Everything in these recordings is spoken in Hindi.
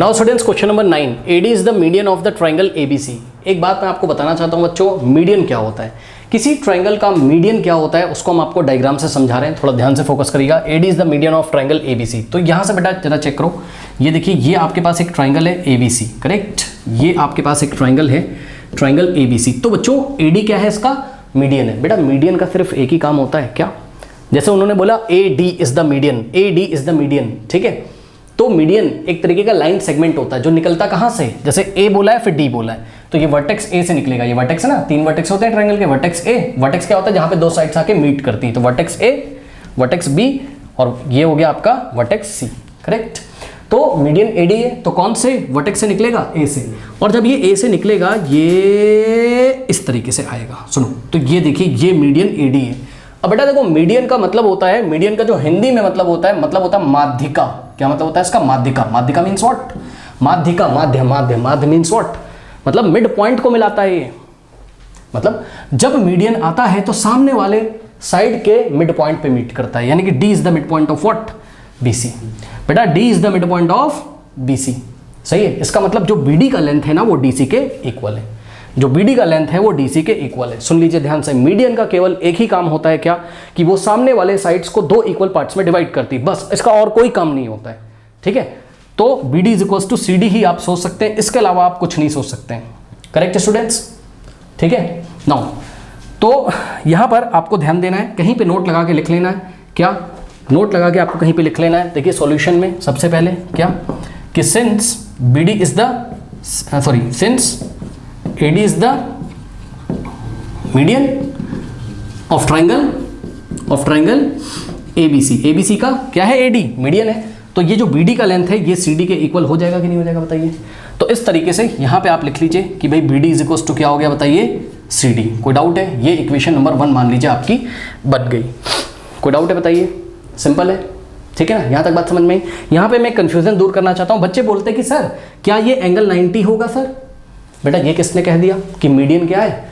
Now students question number 9, AD is the median of the triangle ABC। एक बात मैं आपको बताना चाहता हूं बच्चों, मीडियन क्या होता है, किसी ट्राइंगल का मीडियन क्या होता है उसको हम आपको डायग्राम से समझा रहे हैं, थोड़ा ध्यान से फोकस करिएगा। AD is the median of triangle ABC। तो यहां से बेटा जरा चेक करो, ये देखिए ये आपके पास एक ट्राइंगल है ABC, करेक्ट, ये आपके पास एक ट्राइंगल है, ट्राइंगल ABC। तो बच्चों AD क्या है, इसका मीडियन है। बेटा मीडियन का सिर्फ एक ही काम होता है, क्या, जैसे उन्होंने बोला AD is the median, AD is the median, ठीक है। तो मीडियन एक तरीके का लाइन सेगमेंट होता है जो निकलता कहां से, जैसे A बोला है फिर D बोला है, तो ये वर्टेक्स A से निकलेगा, ये वर्टेक्स है ना, 3 वर्टेक्स होते हैं ट्रायंगल के, वर्टेक्स A, वर्टेक्स क्या होता है जहां पे दो साइड्स आके मीट करती है, तो वर्टेक्स A, वर्टेक्स B और ये हो गया आपका वर्टेक्स C, करेक्ट। तो मीडियन AD है, तो कौन से वर्टेक्स से निकलेगा, A से, और जब ये A से निकलेगा ये इस तरीके से आएगा, सुनो, तो ये देखिए ये मीडियन AD है। अब बेटा देखो मीडियन का मतलब होता है, मीडियन का जो हिंदी में मतलब होता है माध्यिका। क्या मतलब होता है इसका, माध्यिका। माध्यिका मीन्स व्हाट, माध्यिका, माध्य, माध्य, माध्य मीन्स व्हाट, मतलब मिड पॉइंट को मिलाता है ये। मतलब जब मीडियन आता है तो सामने वाले साइड के मिड पॉइंट पे मीट करता है, यानी कि D is the mid point of what, BC। बेटा D is the mid point of BC, सही है। इसका मतलब जो BD का लेंथ है ना वो DC के इक्वल है, जो BD का लेंथ है वो DC के इक्वल है। सुन लीजिए ध्यान से, मीडियन का केवल एक ही काम होता है, क्या, कि वो सामने वाले साइड्स को दो इक्वल पार्ट्स में डिवाइड करती है, बस, इसका और कोई काम नहीं होता है, ठीक है। तो BD is equals to CD ही आप सोच सकते हैं, इसके अलावा आप कुछ नहीं सोच सकते हैं, करेक्ट स्टूडेंट्स, ठीक है। नाउ तो यहां पर आपको ध्यान देना है, कहीं पे नोट लगा के लिख लेना है, क्या, नोट लगा के आपको कहीं पे लिख लेना है। देखिए सॉल्यूशन में सबसे पहले क्या, कि since BD is the sins AD is the median of triangle ABC। ABC का क्या है, AD मीडियन है, तो ये जो BD का लेंथ है ये CD के इक्वल हो जाएगा कि नहीं हो जाएगा बताइए। तो इस तरीके से यहाँ पे आप लिख लीजिए कि भाई BD इज इक्वल टू क्या हो गया बताइए, CD। कोई डाउट है, ये इक्वेशन नंबर 1 मान लीजिए आपकी बन गई, कोई डाउट है बताइए, सिंपल है, ठीक है ना, यहाँ तक बात समझ में आई। यहाँ पे मैं कंफ्यूजन दूर करना चाहता हूँ, बच्चे बोलते हैं कि सर क्या ये एंगल 90 होगा सर। बेटा ये किसने कह दिया कि मीडियन क्या है,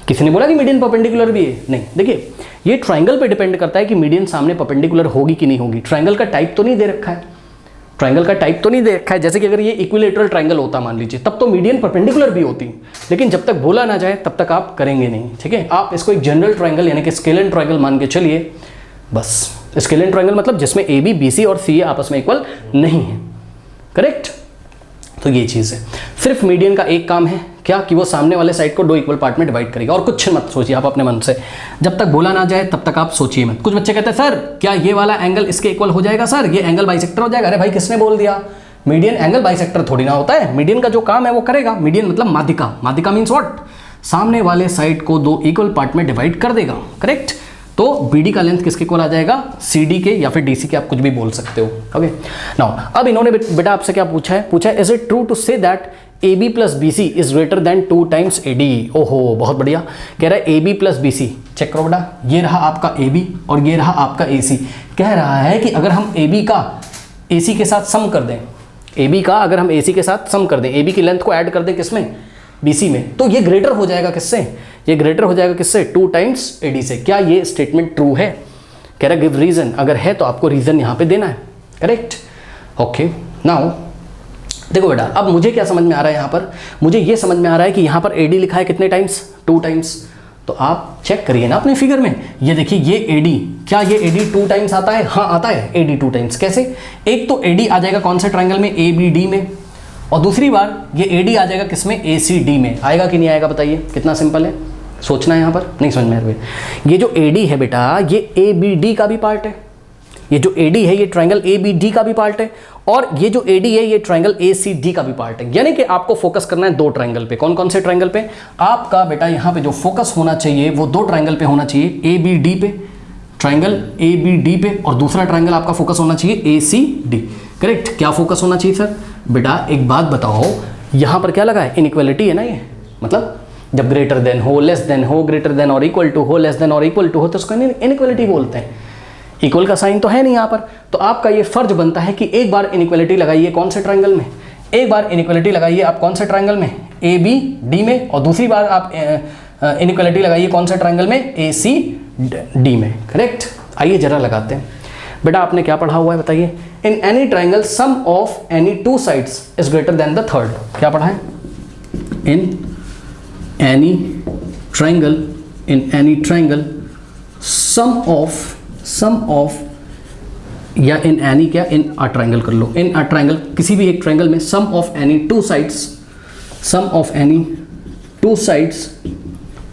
किसी ने बोला कि मीडियन परपेंडिकुलर भी है, नहीं। देखिए ये ट्रायंगल पे डिपेंड करता है कि मीडियन सामने परपेंडिकुलर होगी कि नहीं होगी। ट्रायंगल का टाइप तो नहीं दे रखा है, ट्रायंगल का टाइप तो नहीं दे रखा है, जैसे कि अगर ये इक्विलेटरल ट्रायंगल होता मान लीजिए तब तो मीडियन परपेंडिकुलर भी होती, लेकिन जब तक बोला ना जाए तब तक आप करेंगे नहीं, ठीक है। आप इसको एक जनरल ट्रायंगल यानी कि स्केलन ट्रायंगल मान के चलिए, बस। स्केलन ट्रायंगल मतलब जिसमें AB, BC और CA आपस में इक्वल नहीं है, करेक्ट। तो ये चीज़ है, सिर्फ मीडियन का एक काम है, क्या, कि वो सामने वाले साइड को दो इक्वल पार्ट में डिवाइड करेगा, और कुछ मत सोचिए आप अपने मन से, जब तक बोला ना जाए तब तक आप सोचिए मत। कुछ बच्चे कहते हैं सर क्या ये वाला एंगल इसके इक्वल हो जाएगा सर, ये एंगल बाइसेक्टर हो जाएगा। अरे भाई किसने बोल दिया, मीडियन एंगल बाइसेक्टर थोड़ी ना होता है, मीडियन का जो काम है वो करेगा। मीडियन मतलब माध्यिका, माध्यिका मीन्स व्हाट, सामने वाले साइड को दो इक्वल पार्ट में डिवाइड कर देगा, करेक्ट। तो BD का लेंथ किसके इक्वल आ जाएगा, CD के या फिर DC के, आप कुछ भी बोल सकते हो, ओके। नाउ अब इन्होंने बेटा आपसे क्या पूछा है, is it true to say that AB plus BC is greater than 2 times AD। ओहो बहुत बढ़िया, कह रहा है AB प्लस BC, चेक करो बेटा, ये रहा आपका AB और ये रहा आपका AC। कह रहा है कि अगर हम AB का AC के साथ सम कर दें, AB का अगर हम AC के साथ सम कर दें, AB की लेंथ को ऐड कर दें किसमें, BC में, तो ये ग्रेटर हो जाएगा किससे, ये ग्रेटर हो जाएगा किससे, 2 टाइम्स AD से। क्या ये स्टेटमेंट ट्रू है, कह रहा गिव रीजन, अगर है तो आपको रीजन यहाँ पे देना है, करेक्ट, ओके। नाउ देखो बेटा अब मुझे क्या समझ में आ रहा है, यहाँ पर मुझे ये समझ में आ रहा है कि यहाँ पर AD लिखा है कितने टाइम्स, 2 टाइम्स। तो आप चेक करिए ना अपने फिगर में, ये देखिए ये AD, क्या ये AD 2 टाइम्स आता है, हाँ आता है AD 2 टाइम्स। कैसे, एक तो AD आ जाएगा कौन से ट्राइंगल में, ABD में, और दूसरी बार ये AD आ जाएगा किसमें, ACD में। आएगा कि नहीं आएगा बताइए, कितना सिंपल है, सोचना है यहाँ पर, नहीं समझ में आ रहा है। ये जो AD है बेटा ये ABD का भी पार्ट है, ये जो AD है ये ट्रायंगल ABD का भी पार्ट है, और ये जो AD है ये ट्रायंगल ACD का भी पार्ट है। यानी कि आपको फोकस करना है दो ट्रायंगल पे, कौन कौन से ट्रायंगल पे, आपका बेटा यहाँ पे जो फोकस होना चाहिए वो दो ट्रायंगल पे होना चाहिए, ABD पे, ट्रायंगल ABD पे, और दूसरा ट्रायंगल आपका फोकस होना चाहिए ACD, करेक्ट। क्या फोकस होना चाहिए सर, बेटा एक बात बताओ, यहाँ पर क्या लगा है, इनइक्वालिटी है ना, ये मतलब जब ग्रेटर देन हो, लेस देन हो, ग्रेटर देन और इक्वल टू हो, लेस देन और इक्वल टू हो, तो उसको इनइक्वालिटी बोलते हैं। इक्वल का साइन तो है नहीं यहाँ पर, तो आपका ये फर्ज बनता है कि एक बार इनइक्वालिटी लगाइए कौन से ट्रायंगल में, एक बार इनइक्वालिटी लगाइए आप कौन से ट्रायंगल में, ABD में, और दूसरी बार आप इनइक्वालिटी लगाइए कौन से ट्रायंगल में, ACD में, करेक्ट। आइए जरा लगाते हैं। बेटा आपने क्या पढ़ा हुआ है बताइए, in any triangle sum of any two sides is greater than the third, क्या पढ़ा है, in any triangle sum of या इन एनी क्या, इन अ ट्राइंगल कर लो, इन अ ट्राइंगल किसी भी एक ट्राइंगल में sum of any two sides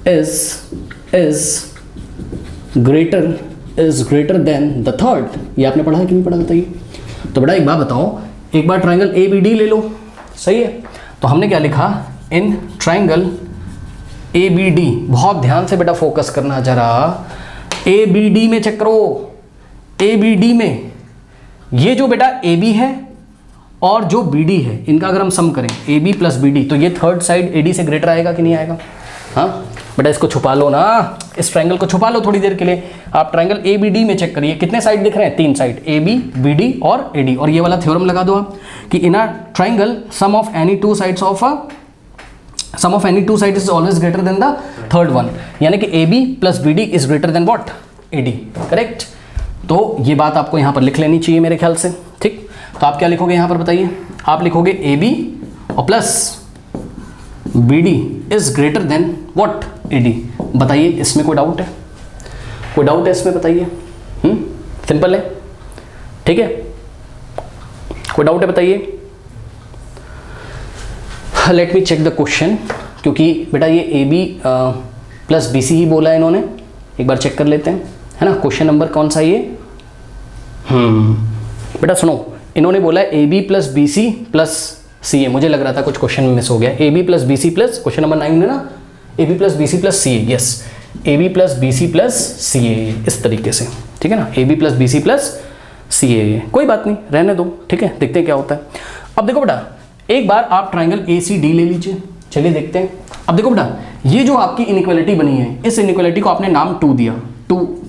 is greater than the third. ये आपने पढ़ा है कि नहीं पढ़ा बताइए। तो बेटा एक बात बताओ, एक बार ट्राइंगल ए बी डी ले लो, सही है, तो हमने क्या लिखा, in triangle A B D, बहुत ध्यान से बेटा फोकस करना जरा, ए बी डी में चेक करो, ए बी डी में ये जो बेटा ए बी है और जो बी डी है, इनका अगर हम सम करें A B plus B D, तो ये थर्ड साइड ए डी से ग्रेटर आएगा कि नहीं आएगा। हाँ बेटा इसको छुपा लो ना, इस ट्राइंगल को छुपा लो थोड़ी देर के लिए। आप ट्राइंगल ए बी डी में चेक करिए, कितने साइड दिख रहे हैं, 3 side, A B B D और ए डी। और ये वाला थ्योरम लगा दो आप कि in a triangle sum of any two sides is always greater than the third one, यानी कि A B plus B D is greater than what, A D, correct. तो ये बात आपको यहाँ पर लिख लेनी चाहिए मेरे ख्याल से, ठीक। तो आप क्या लिखोगे यहाँ पर बताइए, आप लिखोगे ए बी और plus B D is greater than what, A D. बताइए इसमें कोई डाउट है, कोई डाउट है इसमें बताइए, सिंपल है, ठीक है, कोई डाउट है बताइए। Let me check the question, क्योंकि बेटा ये A B plus B C ही बोला है इन्होंने, एक बार चेक कर लेते हैं, है ना। क्वेश्चन नंबर कौन सा ये, बेटा सुनो, इन्होंने बोला है A B plus B C plus C A, मुझे लग रहा था कुछ क्वेश्चन में मिस हो गया, A B plus B C plus, question number 9 है ना, A B plus B C plus C A, yes, A B plus B C plus C A, इस तरीके से, ठीक है ना, A B plus B C plus C A, कोई बात नहीं, रहने दो, ठीक है, देखते हैं क्या होता है। अब देखो बेटा एक बार आप ट्राइंगल ए सी डी ले लीजिए, चलिए देखते हैं। अब देखो बेटा ये जो आपकी इनइक्वालिटी बनी है, इस इनइक्वालिटी को आपने नाम 2 दिया,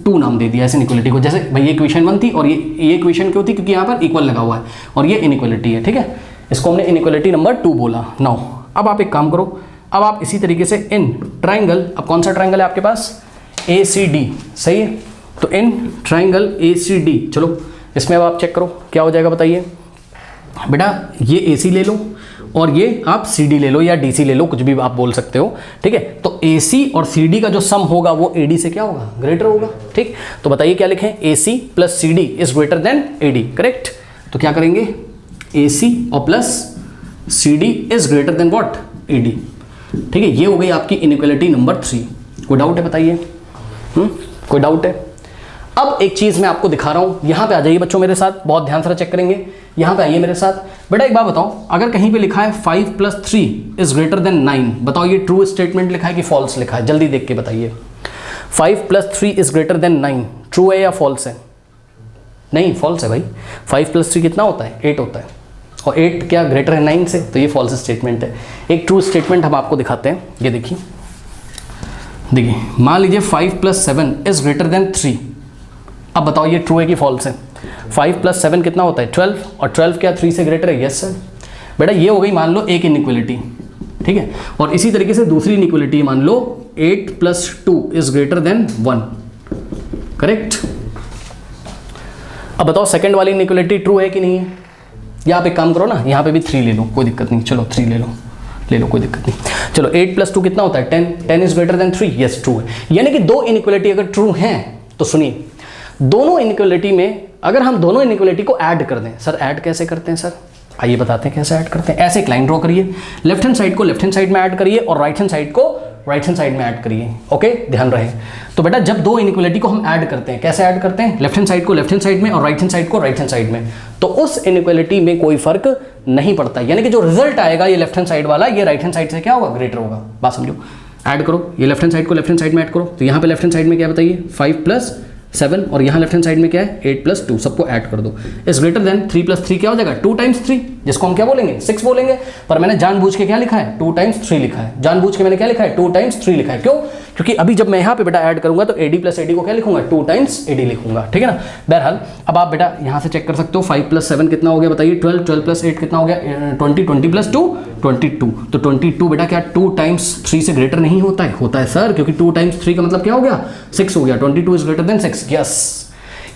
टू नाम दे दिया इस इनइक्वालिटी को, जैसे भाई ये इक्वेशन 1 थी और ये इक्वेशन क्यों थी, क्योंकि यहाँ पर इक्वल लगा हुआ है और ये इनइक्वालिटी है, ठीक है, इसको हमने इनइक्वालिटी नंबर 2 बोला। नाउ अब आप एक काम करो, अब आप इसी तरीके से इन ट्राइंगल, अब कौन सा ट्राइंगल है आपके पास, ए सी डी, सही है, तो इन ट्राइंगल ए सी डी, चलो इसमें अब आप चेक करो क्या हो जाएगा बताइए। बेटा ये ए सी ले लो और ये आप सी डी ले लो या डी सी ले लो, कुछ भी आप बोल सकते हो, ठीक है। तो ए सी और सी डी का जो सम होगा वो ए डी से क्या होगा, ग्रेटर होगा, ठीक। तो बताइए क्या लिखें, A C plus C D is greater than A D, correct. तो क्या करेंगे, ए सी और plus C D is greater than what, A D, ठीक है। ये हो गई आपकी इनइक्वालिटी नंबर 3। कोई डाउट है बताइए, कोई डाउट है। अब एक चीज़ मैं आपको दिखा रहा हूँ, यहाँ पे आ जाइए बच्चों मेरे साथ, बहुत ध्यान से चेक करेंगे, यहाँ पे आइए मेरे साथ। बेटा एक बात बताओ, अगर कहीं पे लिखा है 5 + 3 इज ग्रेटर देन 9, बताओ ये ट्रू स्टेटमेंट लिखा है कि फॉल्स लिखा है, जल्दी देख के बताइए। 5 + 3 इज ग्रेटर देन 9 ट्रू है या फॉल्स है, नहीं फॉल्स है भाई, 5 + 3 कितना होता है, 8 होता है, और 8 क्या ग्रेटर है 9 से, तो ये फॉल्स स्टेटमेंट है। एक ट्रू स्टेटमेंट हम आपको दिखाते हैं, ये देखिए, देखिए मान लीजिए 5 + 7 इज ग्रेटर देन 3, अब बताओ ये ट्रू है कि फॉल्स है। 5 + 7 कितना होता है 12, और 12 क्या 3 से ग्रेटर है, यस सर। बेटा ये हो गई मान लो एक इनइक्वालिटी, ठीक है, और इसी तरीके से दूसरी इनइक्वालिटी मान लो 8 + 2 इज ग्रेटर देन 1, करेक्ट। अब बताओ सेकंड वाली इनइक्वालिटी ट्रू है कि नहीं है, या आप एक काम करो ना, यहाँ पे भी 3 ले लो, कोई दिक्कत नहीं, चलो 3 ले लो कोई दिक्कत नहीं। चलो 8 + 2 कितना होता है 10 is greater then 3, yes true है। यानी कि दो इनइक्वालिटी अगर ट्रू हैं तो सुनिए, दोनों इनइक्वालिटी में अगर हम दोनों इनइक्वालिटी को ऐड कर दें, सर ऐड कैसे करते हैं सर, आइए बताते हैं कैसे ऐड करते हैं। ऐसे एक लाइन ड्रॉ करिए, लेफ्ट हैंड साइड को लेफ्ट हैंड साइड में ऐड करिए और राइट हैंड साइड को राइट हैंड साइड में ऐड करिए, ओके, ध्यान रहे। तो बेटा जब दो इनइक्वालिटी को हम ऐड करते हैं, कैसे ऐड करते हैं, लेफ्ट हैंड साइड को लेफ्ट हैंड साइड में और राइट हैंड साइड को राइट हैंड साइड में, तो उस इनइक्वालिटी में कोई फर्क नहीं पड़ता, यानी कि जो रिजल्ट आएगा ये लेफ्ट हैंड साइड वाला, ये राइट हैंड साइड से क्या होगा, ग्रेटर होगा। बात समझो, ऐड करो, ये लेफ्ट हैंड साइड को लेफ्ट हैंड साइड में ऐड करो, तो यहाँ पे लेफ्ट हैंड साइड में क्या बताइए 5 + 7, और यहाँ लेफ्ट हैंड साइड में क्या है 8 + 2, सबको ऐड कर दो, इज ग्रेटर देन 3 + 3 क्या हो जाएगा 2 × 3, जिसको हम क्या बोलेंगे 6 बोलेंगे। पर मैंने जानबूझ के क्या लिखा है 2 × 3 लिखा है, जानबूझ के मैंने क्या लिखा है 2 × 3 लिखा है, क्यों, क्योंकि अभी जब मैं यहाँ पे बेटा ऐड करूंगा तो AD + AD को क्या लिखूंगा 2 × AD लिखूंगा, ठीक है ना। बहरहाल अब आप बेटा यहाँ से चेक कर सकते हो, 5 + 7 कितना हो गया बताइए 12, 12 + 8 कितना हो गया 20, 20 + 2 22, तो 22 बेटा क्या 2 × 3 से ग्रेटर नहीं होता है, होता है सर, क्योंकि 2 × 3 का मतलब क्या हो गया 6 हो गया, 22 इज ग्रेटर देन 6, यस।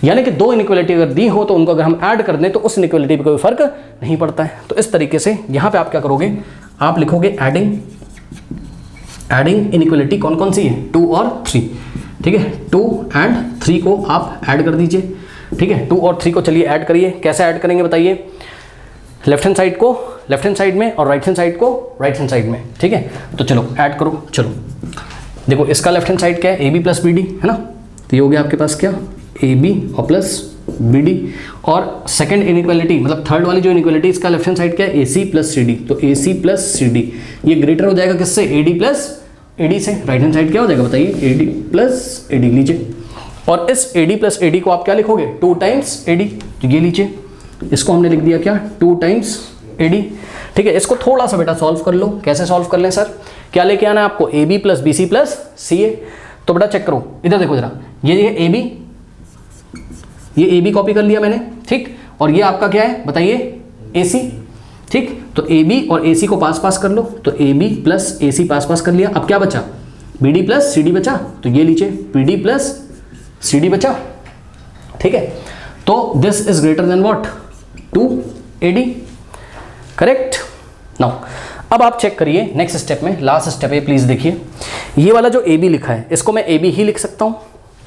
यानी कि दो इनइक्वालिटी अगर दी हो तो उनको अगर हम ऐड कर दें तो उस इनइक्वालिटी पर कोई फर्क नहीं पड़ता है। तो इस तरीके से यहाँ पे आप क्या करोगे, आप लिखोगे एडिंग इनइक्वालिटी कौन कौन सी है, 2 और 3, ठीक है। 2 एंड 3 को आप ऐड कर दीजिए, ठीक है। 2 और 3 को चलिए ऐड करिए, कैसे ऐड करेंगे बताइए, लेफ्ट हैंड साइड को लेफ्ट हैंड साइड में और राइट हैंड साइड को राइट हैंड साइड में, ठीक है। तो चलो ऐड करो, चलो देखो इसका लेफ्ट हैंड साइड क्या है, AB प्लस BD है ना, तो ये हो गया आपके पास क्या, AB और प्लस BD। और सेकंड इनइक्वालिटी मतलब थर्ड वाली जो इनइक्वालिटी, इसका लेफ्ट हैंड साइड क्या है, AC प्लस CD, तो AC प्लस CD ये ग्रेटर हो जाएगा किससे, AD प्लस AD से। राइट हैंड साइड क्या हो जाएगा बताइए, AD प्लस AD लीजिए। और इस AD प्लस AD को आप क्या लिखोगे, 2 टाइम्स AD, तो ये लीजिए, इसको हमने लिख दिया क्या, 2 टाइम्स AD, ठीक है। इसको थोड़ा सा बेटा सॉल्व कर लो, कैसे सॉल्व कर लें सर, क्या लेके आना है आपको, AB plus BC plus CA। तो बेटा चेक करो, इधर देखो जरा, ये AB, ये AB कॉपी कर लिया मैंने, ठीक, और ये आपका क्या है बताइए, AC, ठीक। तो AB और AC को पास पास कर लो, तो AB प्लस AC पास पास कर लिया। अब क्या बचा, BD प्लस CD बचा, तो ये लीजिए BD प्लस CD बचा, ठीक है। तो this is greater than what, 2 AD, correct. Now अब आप चेक करिए नेक्स्ट स्टेप में, लास्ट स्टेप है प्लीज देखिए, ये वाला जो AB लिखा है इसको मैं AB ही लिख सकता हूँ,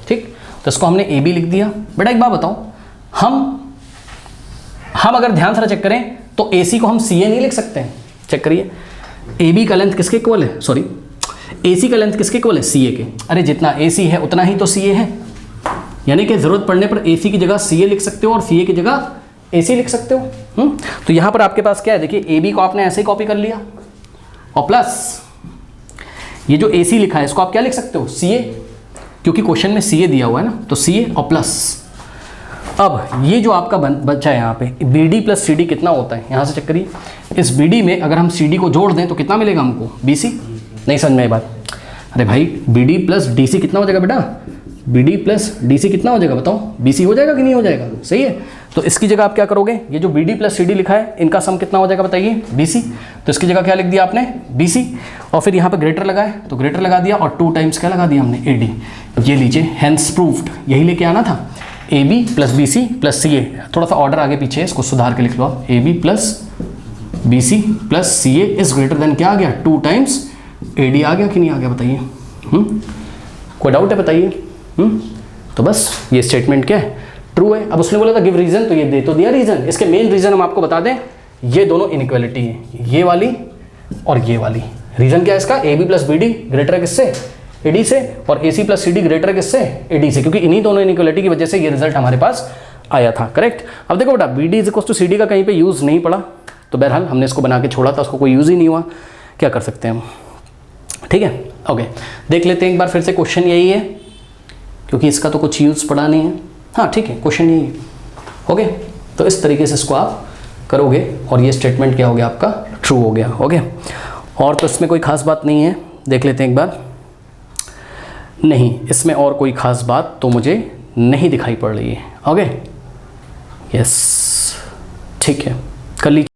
ठीक। तो इसको हमने AB लिख दिया। बेटा एक बात बताओ, हम अगर ध्यान से चेक करें तो AC को हम CA नहीं लिख सकते हैं, चेक करिए, AB का लेंथ किसके इक्वल है, सॉरी AC का लेंथ किसके इक्वल है, CA के। अरे जितना AC है उतना ही तो CA है, यानी कि जरूरत पड़ने पर AC की जगह CA लिख सकते हो और CA की जगह AC लिख सकते हो। तो यहाँ पर आपके पास क्या है, देखिए AB को आपने ऐसे ही कॉपी कर लिया और प्लस ये जो AC लिखा है इसको आप क्या लिख सकते हो, CA, क्योंकि क्वेश्चन में CA दिया हुआ है ना, तो CA और प्लस। अब ये जो आपका बचा है यहाँ पे BD प्लस CD कितना होता है, यहाँ से चेक करिए, इस BD में अगर हम CD को जोड़ दें तो कितना मिलेगा हमको, BC। नहीं समझ में आई बात, अरे भाई BD प्लस DC कितना हो जाएगा बेटा, BD प्लस DC कितना हो जाएगा बताओ, BC हो जाएगा कि नहीं हो जाएगा, सही है। तो इसकी जगह आप क्या करोगे, ये जो BD प्लस CD लिखा है इनका सम कितना हो जाएगा बताइए, BC। तो इसकी जगह क्या लिख दिया आपने, BC, और फिर यहाँ पे ग्रेटर लगाए तो ग्रेटर लगा दिया और 2 टाइम्स क्या लगा दिया हमने, AD। ये लीजिए हेंस प्रूव्ड, यही लेके आना था, AB plus BC plus CA। थोड़ा सा ऑर्डर आगे पीछे है, इसको सुधार के लिख लो आप, AB plus BC plus CA is greater then क्या आ गया, 2 टाइम्स AD आ गया कि नहीं आ गया बताइए, कोई डाउट है बताइए। तो बस ये स्टेटमेंट क्या है, ट्रू है। अब उसने बोला था गिव रीजन, तो ये दे तो दिया रीजन। इसके मेन रीजन हम आपको बता दें, ये दोनों इनइक्वालिटी है, ये वाली और ये वाली। रीजन क्या है इसका, AB प्लस BD ग्रेटर है किससे, AD से, और AC प्लस CD ग्रेटर है किससे, AD से, क्योंकि इन्हीं दोनों इनइक्वालिटी की वजह से ये रिजल्ट हमारे पास आया था, करेक्ट। अब देखो बेटा BD is equal to CD का कहीं पे यूज नहीं पड़ा, तो बहरहाल हमने इसको बना के छोड़ा था, उसको कोई यूज ही नहीं हुआ, क्या कर सकते हैं हम, ठीक है। ओके, देख लेते हैं एक बार फिर से, क्वेश्चन यही है क्योंकि इसका तो कुछ यूज पड़ा नहीं है, हाँ ठीक है, क्वेश्चन यही है। ओके, तो इस तरीके से इसको आप करोगे और ये स्टेटमेंट क्या हो गया आपका, ट्रू हो गया। ओके, और तो इसमें कोई खास बात नहीं है, देख लेते हैं एक बार, नहीं इसमें और कोई खास बात तो मुझे नहीं दिखाई पड़ रही है। ओके, यस ठीक है, कर लीजिए।